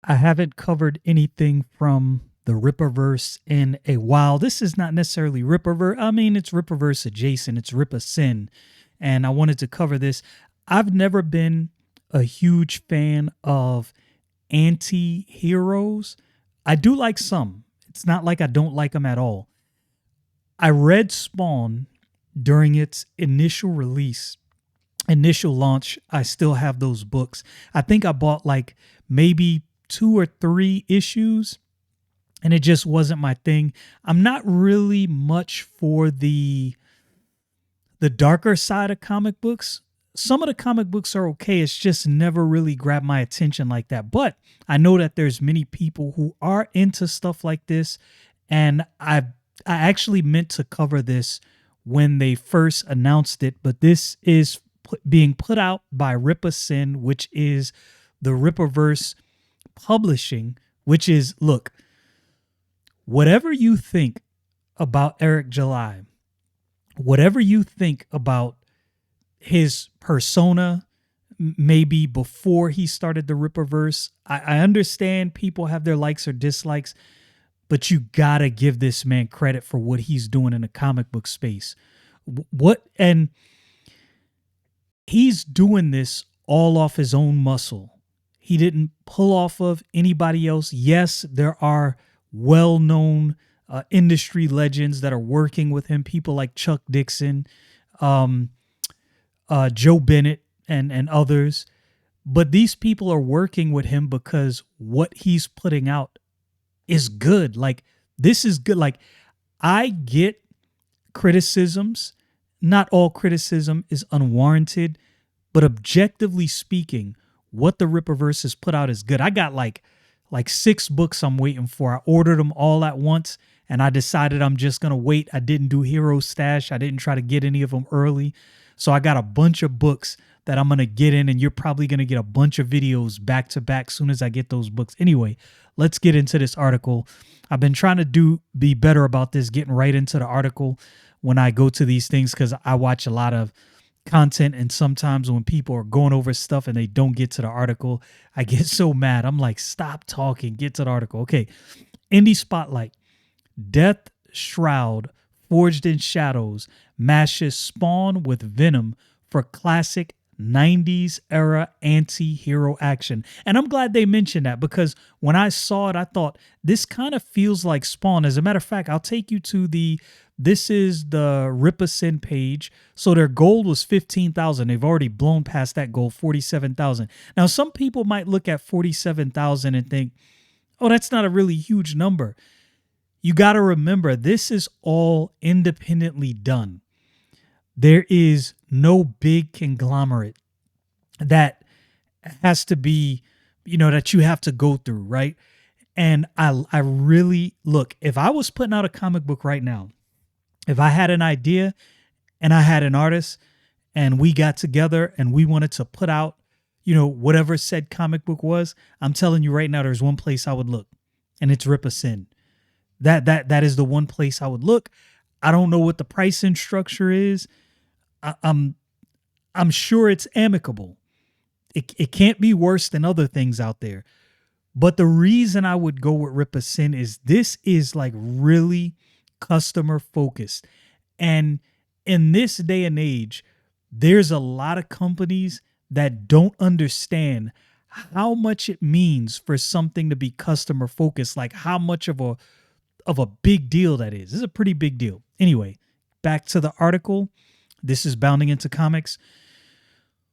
I haven't covered anything from the Rippaverse in a while. This is not necessarily Rippaverse. I mean, it's Rippaverse adjacent. It's RippaSend. And I wanted to cover this. I've never been a huge fan of anti-heroes. I do like some. It's not like I don't like them at all. I read Spawn during its initial release, initial launch. I still have those books. I think I bought like maybe 2 or 3 issues, and it just wasn't my thing. I'm not really much for the darker side of comic books. Some of the comic books are okay. It's just never really grabbed my attention like that. But I know that there's many people who are into stuff like this, and I actually meant to cover this when they first announced it, but this is being put out by RippaSend, which is the Rippaverse publishing, which is, look, whatever you think about Eric July, whatever you think about his persona, maybe before he started the Rippaverse, I understand people have their likes or dislikes, but you gotta give this man credit for what he's doing in the comic book space. And he's doing this all off his own muscle. He didn't pull off of anybody else. Yes, there are well-known industry legends that are working with him, people like Chuck Dixon, Joe Bennett, and others. But these people are working with him because what he's putting out is good. Like, this is good. Like, I get criticisms. Not all criticism is unwarranted, but objectively speaking, what the Rippaverse has put out is good. I got like 6 books I'm waiting for. I ordered them all at once, and I decided I'm just going to wait. I didn't do Hero Stash. I didn't try to get any of them early. So I got a bunch of books that I'm going to get in, and you're probably going to get a bunch of videos back to back soon as I get those books. Anyway, let's get into this article. I've been trying to be better about this, getting right into the article when I go to these things, because I watch a lot of content, and sometimes when people are going over stuff and they don't get to the article, I get so mad. I'm like, stop talking, get to the article. Okay, Indie Spotlight. Death Shroud, Forged in Shadows, mashes Spawn with Venom for classic 90s era anti-hero action. And I'm glad they mentioned that, because when I saw it, I thought this kind of feels like Spawn. As a matter of fact, I'll take you to this is the RippaSend page. So their goal was 15,000. They've already blown past that goal, 47,000. Now, some people might look at 47,000 and think, oh, that's not a really huge number. You got to remember, this is all independently done. There is no big conglomerate that has to be, that you have to go through, right? And I really, look, if I was putting out a comic book right now, if I had an idea and I had an artist and we got together and we wanted to put out, whatever said comic book was, I'm telling you right now, there's one place I would look, and it's RippaSend. That is the one place I would look. I don't know what the pricing structure is. I'm sure it's amicable. It can't be worse than other things out there. But the reason I would go with RippaSend is this is like really customer focused. And in this day and age, there's a lot of companies that don't understand how much it means for something to be customer focused, like how much of a big deal that is. This is a pretty big deal. Anyway, back to the article. This is Bounding Into Comics.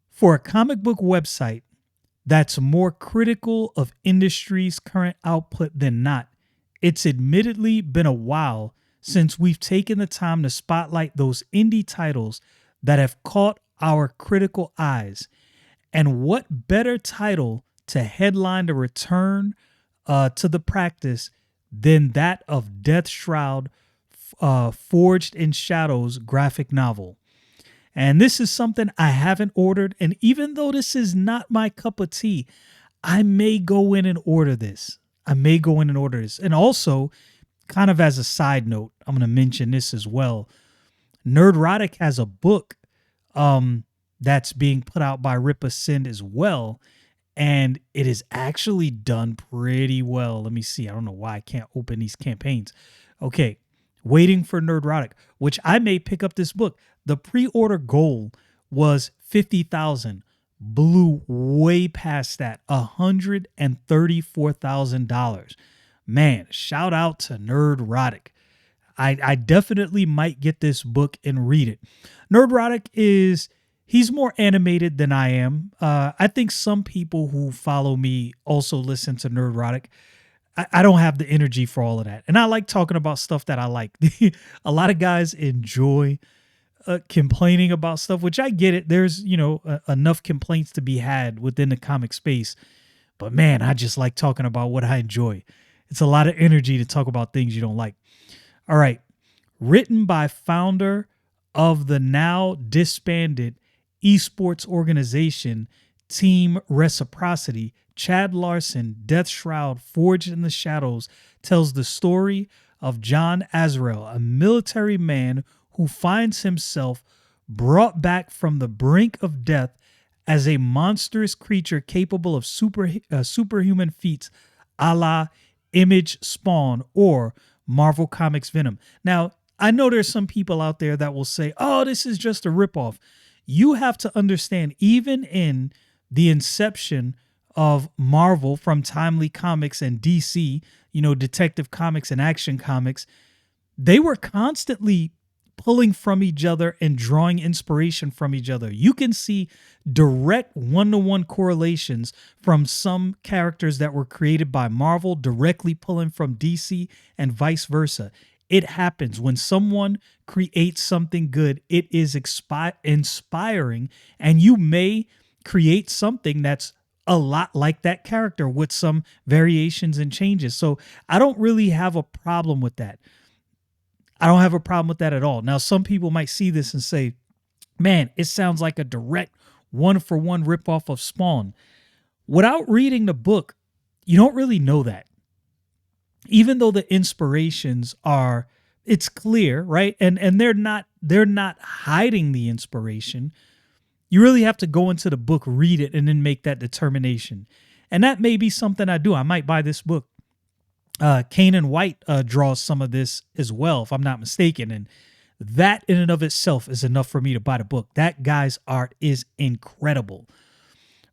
For a comic book website that's more critical of industry's current output than not, it's admittedly been a while since we've taken the time to spotlight those indie titles that have caught our critical eyes. And what better title to headline the return to the practice than that of Death Shroud, Forged in Shadows graphic novel. And this is something I haven't ordered. And even though this is not my cup of tea, I may go in and order this. And also, kind of as a side note, I'm going to mention this as well. Nerdrotic has a book that's being put out by RippaSend as well. and it is actually done pretty well. Let me see. I don't know why I can't open these campaigns. Okay, Waiting for Nerdrotic, which I may pick up this book. The pre-order goal was 50,000. Blew way past that, $134,000. Man, shout out to Nerdrotic. I definitely might get this book and read it. Nerdrotic he's more animated than I am. I think some people who follow me also listen to Nerdrotic. I don't have the energy for all of that. And I like talking about stuff that I like. A lot of guys enjoy complaining about stuff, which I get it. There's, enough complaints to be had within the comic space. But man, I just like talking about what I enjoy. It's a lot of energy to talk about things you don't like. All right. Written by founder of the now disbanded esports organization Team Reciprocity, Chad Larsson, Death Shroud, Forged in the Shadows tells the story of John Azrael, a military man who finds himself brought back from the brink of death as a monstrous creature capable of superhuman feats a la Image Spawn or Marvel Comics Venom. Now, I know there's some people out there that will say, oh, this is just a ripoff. You have to understand, even in the inception of Marvel from Timely Comics and DC, Detective Comics and Action Comics, they were constantly pulling from each other and drawing inspiration from each other. You can see direct one-to-one correlations from some characters that were created by Marvel directly pulling from DC and vice versa. It happens when someone creates something good. It is inspiring, and you may create something that's a lot like that character with some variations and changes. So I don't really have a problem with that. I don't have a problem with that at all. Now, some people might see this and say, man, it sounds like a direct one-for-one ripoff of Spawn. Without reading the book, you don't really know that. Even though the inspirations are, it's clear, right? And they're not hiding the inspiration. You really have to go into the book, read it, and then make that determination. And that may be something I do. I might buy this book. Caanan White draws some of this as well, if I'm not mistaken. And that in and of itself is enough for me to buy the book. That guy's art is incredible.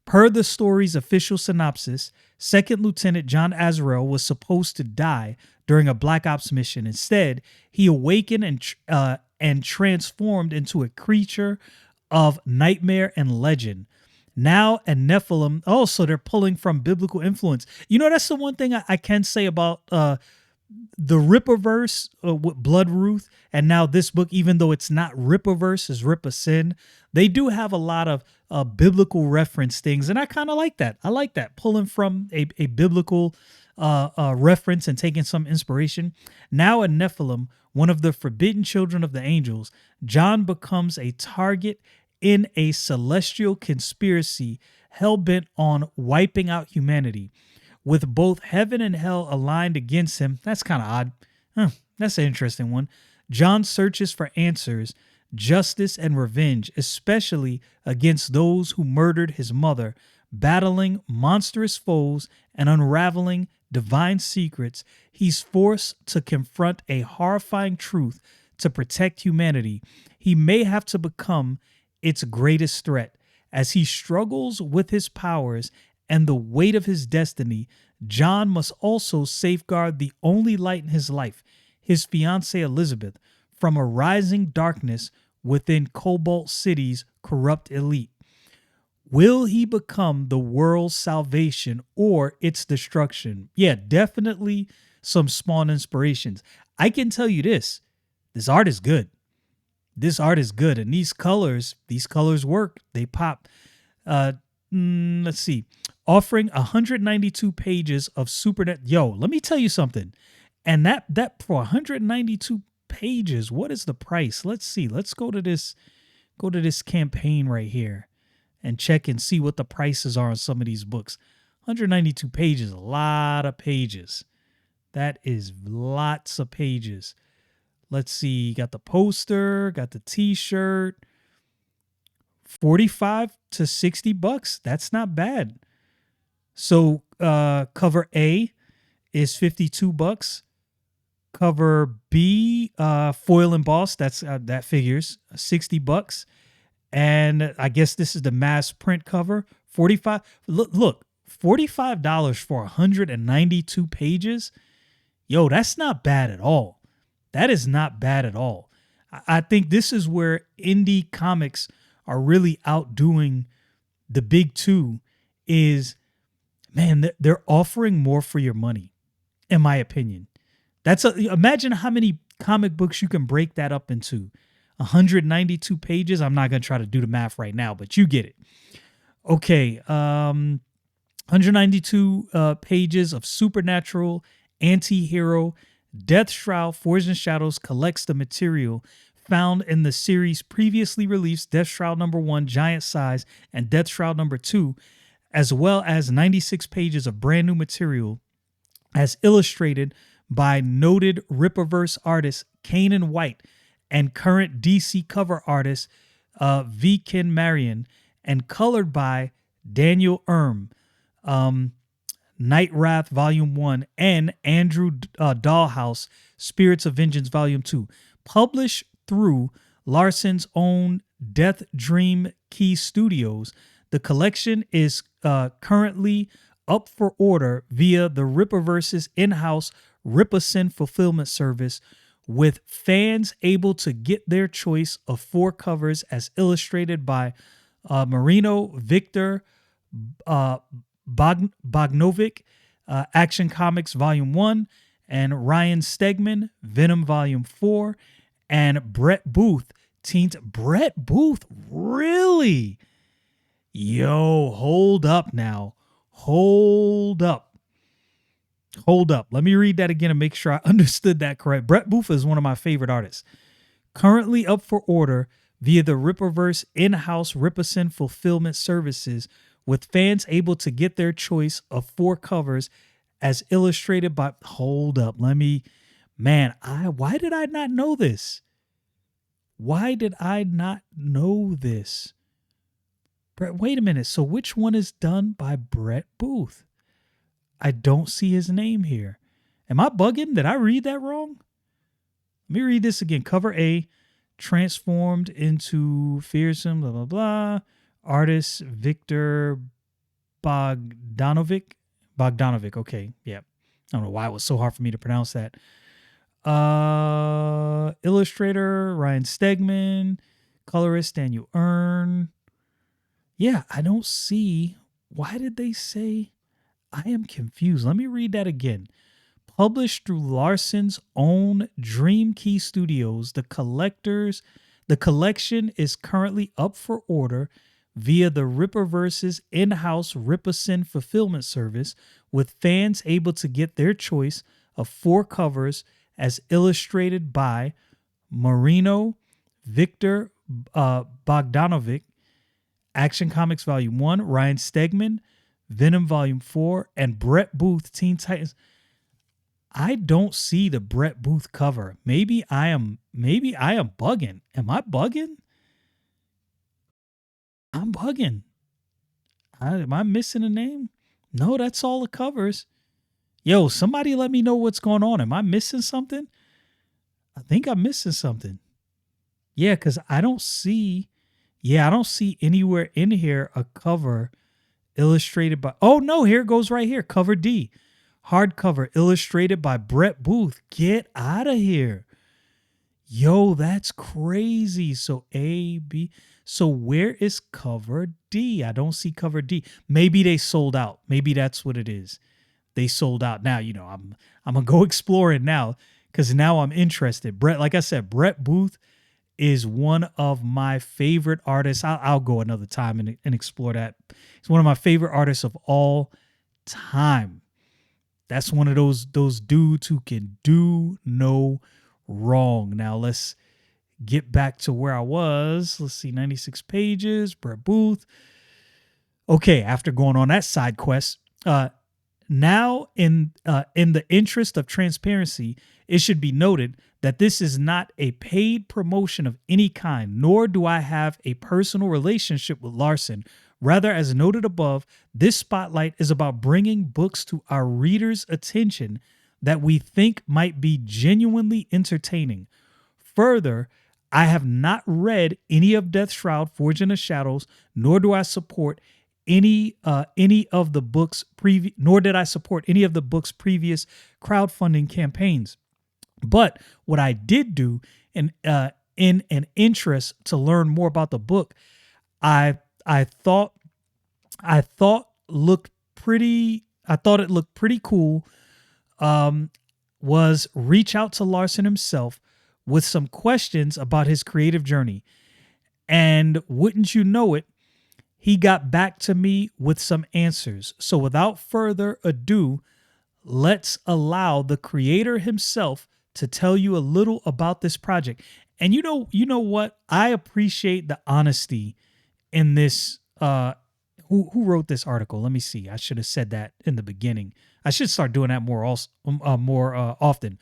Per the story's official synopsis, Second Lieutenant John Azrael was supposed to die during a Black Ops mission. Instead, he awakened and transformed into a creature of nightmare and legend. Now a Nephilim. Oh, so they're pulling from biblical influence. That's the one thing I can say about the Rippaverse with Blood Ruth, and now this book, even though it's not Rippaverse, is RippaSend. They do have a lot of biblical reference things, and I kind of like that. I like that, pulling from a biblical reference and taking some inspiration. Now a Nephilim, one of the forbidden children of the angels, John becomes a target in a celestial conspiracy hell-bent on wiping out humanity. With both heaven and hell aligned against him, that's kind of odd. That's an interesting one. John searches for answers, justice, and revenge, especially against those who murdered his mother, battling monstrous foes and unraveling divine secrets. He's forced to confront a horrifying truth to protect humanity. He may have to become its greatest threat. As he struggles with his powers and the weight of his destiny, John must also safeguard the only light in his life, his fiancée Elizabeth, from a rising darkness within Cobalt City's corrupt elite. Will he become the world's salvation or its destruction? Yeah, definitely some Spawn inspirations. I can tell you this art is good. This art is good, and these colors work. They pop. Let's see. Offering 192 pages of SuperNet. Yo, let me tell you something. And that for 192 pages, what is the price? Let's see. Let's go to this campaign right here and check and see what the prices are on some of these books. 192 pages, a lot of pages. That is lots of pages. Let's see, got the poster, got the t-shirt, 45 to 60 bucks. That's not bad. So cover A is $52. Cover B, foil embossed, that figures $60. And I guess this is the mass print cover, 45. Look, $45 for 192 pages. Yo, that's not bad at all. That is not bad at all. I think this is where indie comics are really outdoing the big two. Is, man, they're offering more for your money, in my opinion. Imagine how many comic books you can break that up into. 192 pages. I'm not going to try to do the math right now, but you get it. Okay. 192 pages of supernatural, anti-hero. Death Shroud, Forged in Shadows collects the material found in the series previously released Death Shroud #1, Giant Size, and Death Shroud #2, as well as 96 pages of brand new material as illustrated by noted Rippaverse artist Caanan White and current DC cover artist Ken Marion, and colored by Daniel Erm, Night Wrath Volume 1, and Andrew Dahlhaus, Spirits of Vengeance Volume 2. Published through Larsson's own Death Dream Key Studios, the collection is currently up for order via the Rippaverse's in-house RippaSend fulfillment service, with fans able to get their choice of 4 covers as illustrated by Marino Victor Bognovic, Action Comics Volume 1, and Ryan Stegman, Venom Volume 4, and Brett Booth. Brett Booth, really? Yo, hold up now. Hold up. Let me read that again and make sure I understood that correct. Brett Booth is one of my favorite artists. Currently up for order via the Rippaverse in-house RippaSend fulfillment services, with fans able to get their choice of 4 covers as illustrated by... Hold up. Why did I not know this? Wait a minute. So which one is done by Brett Booth? I don't see his name here. Am I bugging? Did I read that wrong? Let me read this again. Cover A, transformed into fearsome, blah, blah, blah. Artist Victor Bogdanovic. Okay. Yeah. I don't know why it was so hard for me to pronounce that. Illustrator Ryan Stegman. Colorist Daniel Earn. Yeah, I don't see. Why did they say? I am confused. Let me read that again. Published through Larsson's own Dream Key Studios, the collection is currently up for order via the Rippaverse's in-house RippaSend fulfillment service, with fans able to get their choice of 4 covers as illustrated by Marino Victor Bogdanovic, Action Comics Volume 1, Ryan Stegman, Venom Volume 4, and Brett Booth, Teen Titans. I don't see the Brett Booth cover. Maybe I am bugging. Am I bugging? I'm bugging. Am I missing a name? No, that's all the covers. Yo, somebody let me know what's going on. Am I missing something? I think I'm missing something. Yeah, because I don't see anywhere in here a cover illustrated by... Oh, no, here it goes right here. Cover D. Hardcover illustrated by Brett Booth. Get out of here. Yo, that's crazy. So A, B. So where is cover D? I don't see cover D. Maybe they sold out. Maybe that's what it is. They sold out. Now, I'm going to go explore it now because now I'm interested. Like I said, Brett Booth is one of my favorite artists. I'll go another time and explore that. He's one of my favorite artists of all time. That's one of those dudes who can do no wrong. Now let's get back to where I was. Let's see, 96 pages, Brett Booth. Okay, after going on that side quest, now in the interest of transparency, it should be noted that this is not a paid promotion of any kind, nor do I have a personal relationship with Larsson. Rather, as noted above, this spotlight is about bringing books to our readers' attention that we think might be genuinely entertaining. Further, I have not read any of Death Shroud, Forged in the Shadows, nor do I support any of the books nor did I support any of the book's previous crowdfunding campaigns. But what I did do in an interest to learn more about the book, I thought looked pretty I thought it looked pretty cool, was reach out to Larsson himself with some questions about his creative journey. And wouldn't you know it, he got back to me with some answers. So without further ado, let's allow the creator himself to tell you a little about this project. And you know what? I appreciate the honesty in this. Who wrote this article? Let me see. I should have said that in the beginning. I should start doing that more often.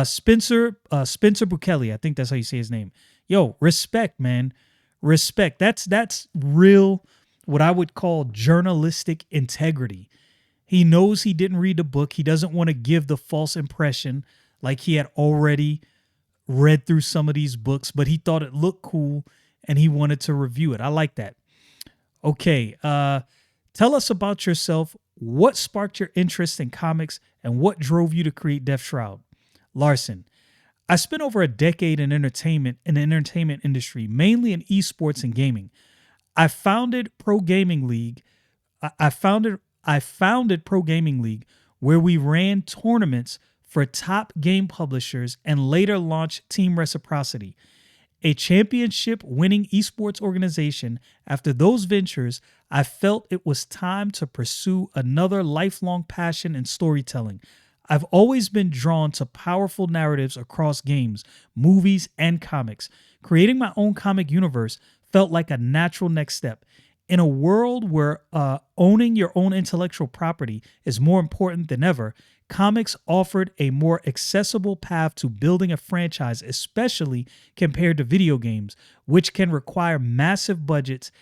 Spencer Bukeli, I think that's how you say his name. Yo, respect, man. Respect. That's real, what I would call journalistic integrity. He knows he didn't read the book. He doesn't want to give the false impression like he had already read through some of these books, but he thought it looked cool and he wanted to review it. I like that. Okay, tell us about yourself. What sparked your interest in comics and what drove you to create Death Shroud? Larsson. I spent over a decade in the entertainment industry, mainly in esports and gaming. I founded Pro Gaming League. I founded Pro Gaming League, where we ran tournaments for top game publishers and later launched Team Reciprocity, a championship-winning esports organization. After those ventures, I felt it was time to pursue another lifelong passion in storytelling. I've always been drawn to powerful narratives across games, movies, and comics. Creating my own comic universe felt like a natural next step. In a world where owning your own intellectual property is more important than ever, comics offered a more accessible path to building a franchise, especially compared to video games, which can require massive budgets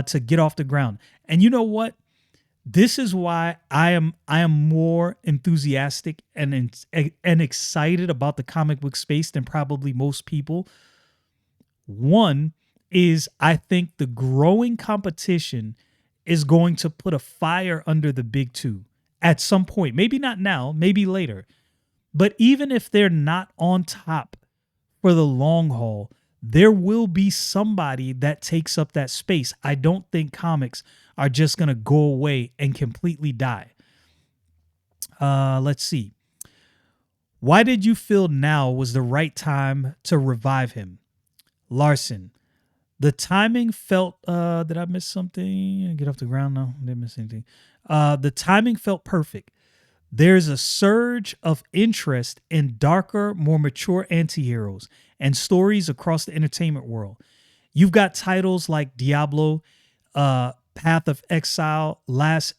to get off the ground. And you know what? This is why I am more enthusiastic and excited about the comic book space than probably most people. One is, I think the growing competition is going to put a fire under the big two at some point. Maybe not now, maybe later. But even if they're not on top for the long haul, there will be somebody that takes up that space. I don't think comics are just going to go away and completely die. Let's see. Why did you feel now was the right time to revive him? Larsson. The timing felt, did I miss something? Get off the ground? No, I didn't miss anything. The timing felt perfect. There's a surge of interest in darker, more mature antiheroes and stories across the entertainment world. You've got titles like Diablo, Path of Exile, Last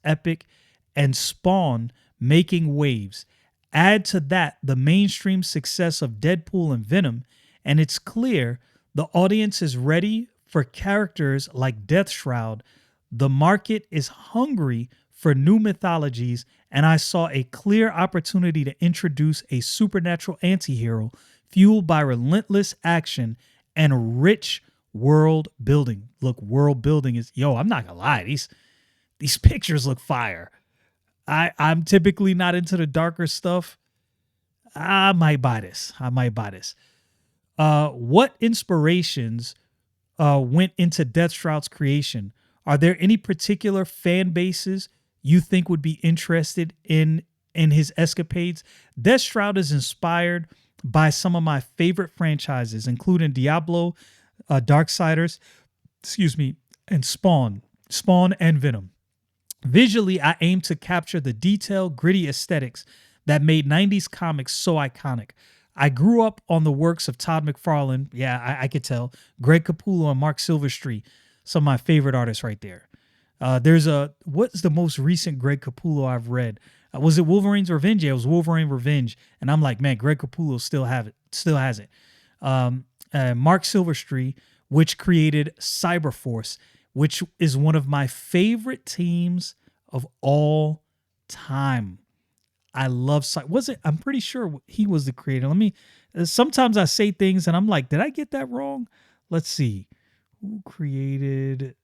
Epic, and Spawn making waves. Add to that the mainstream success of Deadpool and Venom, and it's clear the audience is ready for characters like Death Shroud. The market is hungry for new mythologies, and I saw a clear opportunity to introduce a supernatural antihero fueled by relentless action and rich world building. Look, world building is, I'm not gonna lie, these pictures look fire. I'm typically not into the darker stuff. I might buy this. What inspirations went into Death Shroud's creation? Are there any particular fan bases you think would be interested in his escapades? Death Shroud is inspired by some of my favorite franchises, including Diablo, Darksiders, and Spawn and Venom. Visually, I aim to capture the detailed, gritty aesthetics that made 90s comics so iconic. I grew up on the works of Todd McFarlane. Yeah, I could tell. Greg Capullo and Mark Silverstreet, some of my favorite artists right there. What's the most recent Greg Capullo I've read? Was it Wolverine's Revenge? Yeah, it was Wolverine Revenge. And I'm like, man, Greg Capullo still has it. Mark Silverstreet, which created Cyberforce, which is one of my favorite teams of all time. I love was it? I'm pretty sure he was the creator. Let me. Sometimes I say things and I'm like, did I get that wrong? Let's see. Who created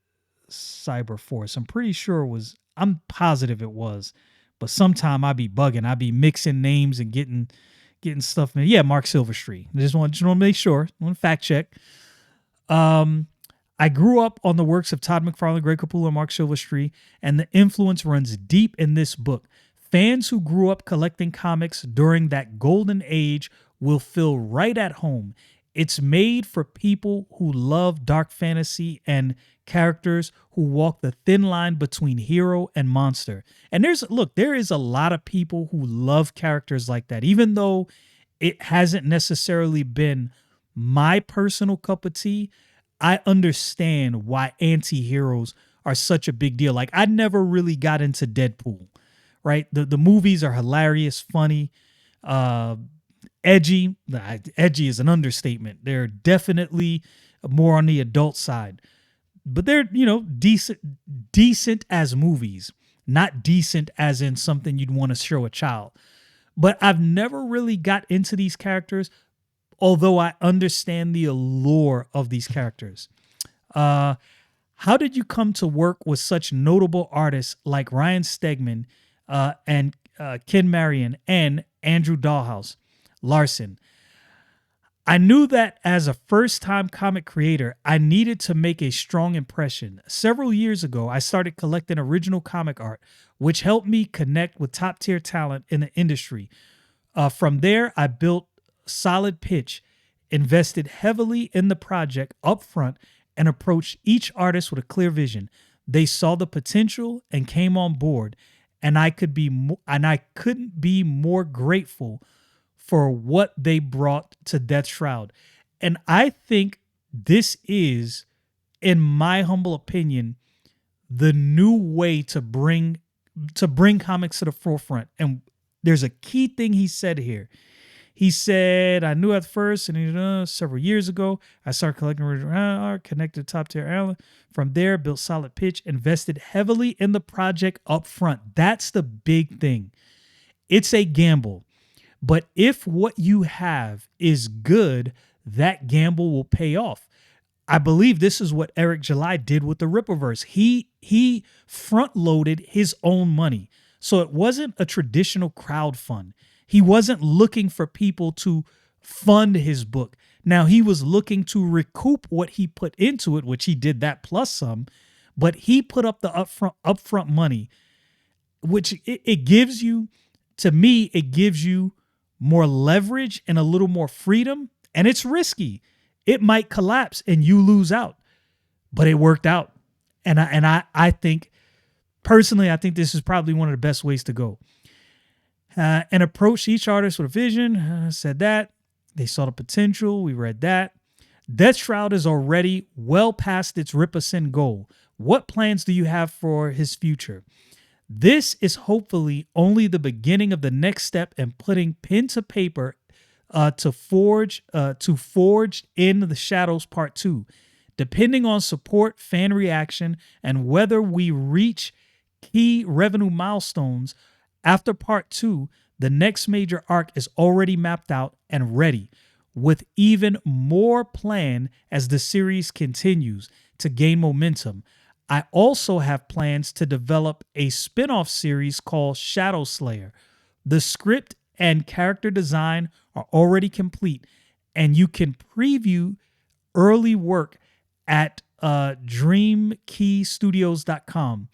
Cyberforce? I'm pretty sure it was. I'm positive it was, but sometime I be bugging. I be mixing names and getting stuff. Yeah, Mark Silverstreet. I just want to make sure. I want to fact check. I grew up on the works of Todd McFarlane, Greg Capullo, and Mark Silverstreet, and the influence runs deep in this book. Fans who grew up collecting comics during that golden age will feel right at home. It's made for people who love dark fantasy and characters who walk the thin line between hero and monster. And there is a lot of people who love characters like that, even though it hasn't necessarily been my personal cup of tea. I understand why anti-heroes are such a big deal. Like, I never really got into Deadpool, right? The movies are hilarious, funny, edgy. Edgy is an understatement. They're definitely more on the adult side, but they're, decent as movies, not decent as in something you'd want to show a child. But I've never really got into these characters, although I understand the allure of these characters. How did you come to work with such notable artists like Ryan Stegman and Ken Marion and Andrew Dahlhaus Larsson? I knew that as a first-time comic creator, I needed to make a strong impression. Several years ago, I started collecting original comic art, which helped me connect with top-tier talent in the industry. From there, I built solid pitch, invested heavily in the project upfront, and approached each artist with a clear vision. They saw the potential and came on board, and I couldn't be more grateful for what they brought to Death Shroud. And I think this is, in my humble opinion, the new way to bring comics to the forefront. And there's a key thing he said here. He said, I knew at first, and several years ago, I started collecting original art, connected to top-tier talent. From there, built solid pitch, invested heavily in the project up front. That's the big thing. It's a gamble. But if what you have is good, that gamble will pay off. I believe this is what Eric July did with the Rippaverse. He front-loaded his own money. So it wasn't a traditional crowd fund. He wasn't looking for people to fund his book. Now, he was looking to recoup what he put into it, which he did that plus some, but he put up the upfront money, which it gives you, to me, it gives you more leverage and a little more freedom, and it's risky. It might collapse and you lose out, but it worked out. And I think, personally, I think this is probably one of the best ways to go. And approach each artist with a vision. Said that. They saw the potential. We read that. Death Shroud is already well past its RippaSend goal. What plans do you have for his future? This is hopefully only the beginning of the next step in putting pen to paper to forge in the Shadows Part 2. Depending on support, fan reaction, and whether we reach key revenue milestones, after Part 2, the next major arc is already mapped out and ready, with even more planned as the series continues to gain momentum. I also have plans to develop a spin-off series called Shadow Slayer. The script and character design are already complete, and you can preview early work at dreamkeystudios.com.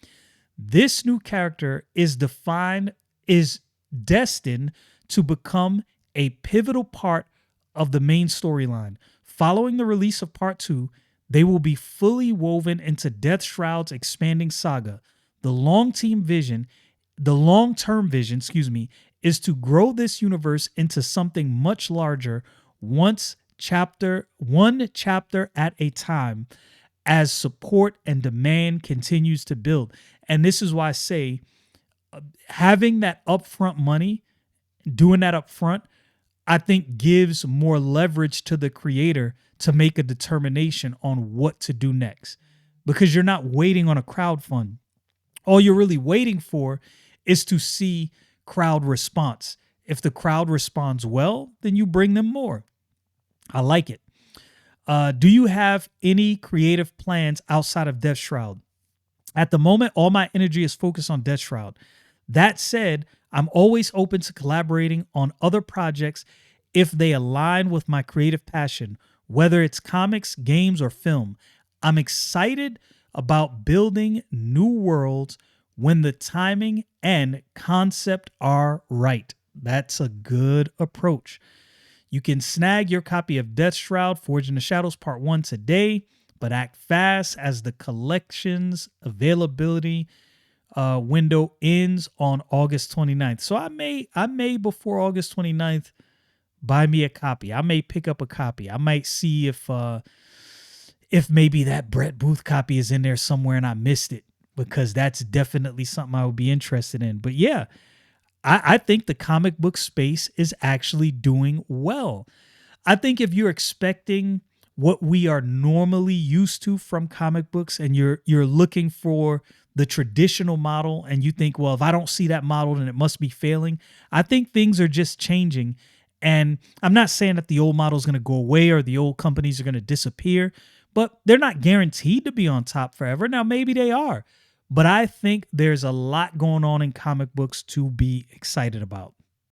This new character is destined to become a pivotal part of the main storyline. Following the release of Part 2, they will be fully woven into Death Shroud's expanding saga. The long-term vision, is to grow this universe into something much larger, one chapter at a time, as support and demand continues to build. And this is why I say having that upfront money, doing that upfront, I think gives more leverage to the creator to make a determination on what to do next. because you're not waiting on a crowdfund. All you're really waiting for is to see crowd response. If the crowd responds well, then you bring them more. I like it. Do you have any creative plans outside of Death Shroud? At the moment, all my energy is focused on Death Shroud. That said, I'm always open to collaborating on other projects if they align with my creative passion, whether it's comics, games, or film. I'm excited about building new worlds when the timing and concept are right. That's a good approach. You can snag your copy of Death Shroud, Forged in the Shadows Part 1 today, but act fast as the collection's availability window ends on August 29th. So I may before August 29th buy me a copy. I may pick up a copy. I might see if maybe that Brett Booth copy is in there somewhere and I missed it, because that's definitely something I would be interested in. But yeah, I think the comic book space is actually doing well. I think if you're expecting what we are normally used to from comic books and you're looking for the traditional model and you think, well, if I don't see that model, then it must be failing. I think things are just changing. And I'm not saying that the old model is going to go away or the old companies are going to disappear, but they're not guaranteed to be on top forever. Now, maybe they are. But I think there's a lot going on in comic books to be excited about.